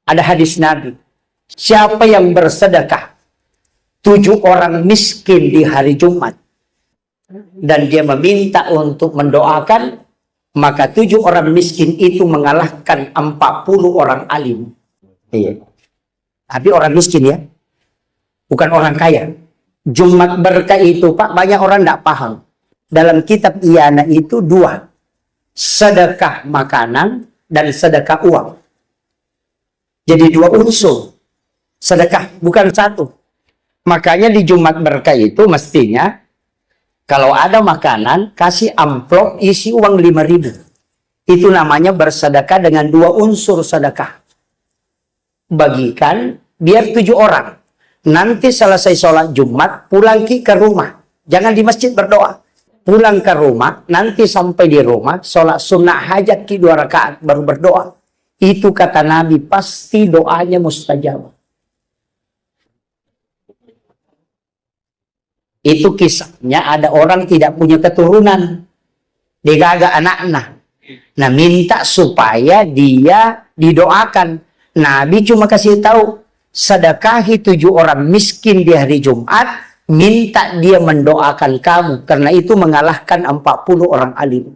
Ada hadis Nabi. Siapa yang bersedekah 7 orang miskin di hari Jumat dan dia meminta untuk mendoakan, maka 7 orang miskin itu mengalahkan 40 orang alim. Iya. Tapi orang miskin ya, bukan orang kaya. Jumat berkah itu Pak, banyak orang tidak paham. Dalam kitab Iyana itu 2. Sedekah makanan dan sedekah uang. Jadi 2 unsur. Sedekah, bukan 1. Makanya di Jumat berkah itu mestinya kalau ada makanan, kasih amplop isi uang 5.000. Itu namanya bersedekah dengan 2 unsur sedekah. Bagikan biar 7 orang. Nanti selesai sholat Jumat, pulang ke rumah. Jangan di masjid berdoa. Pulang ke rumah, nanti sampai di rumah, sholat sunnah hajat 2 rakaat baru berdoa. Itu kata Nabi, pasti doanya mustajab. Itu kisahnya ada orang tidak punya keturunan. Dia gagak anak-anak. Nah, minta supaya dia didoakan. Nabi cuma kasih tahu, sedekahi 7 orang miskin di hari Jumat, minta dia mendoakan kamu, karena itu mengalahkan 40 orang alim.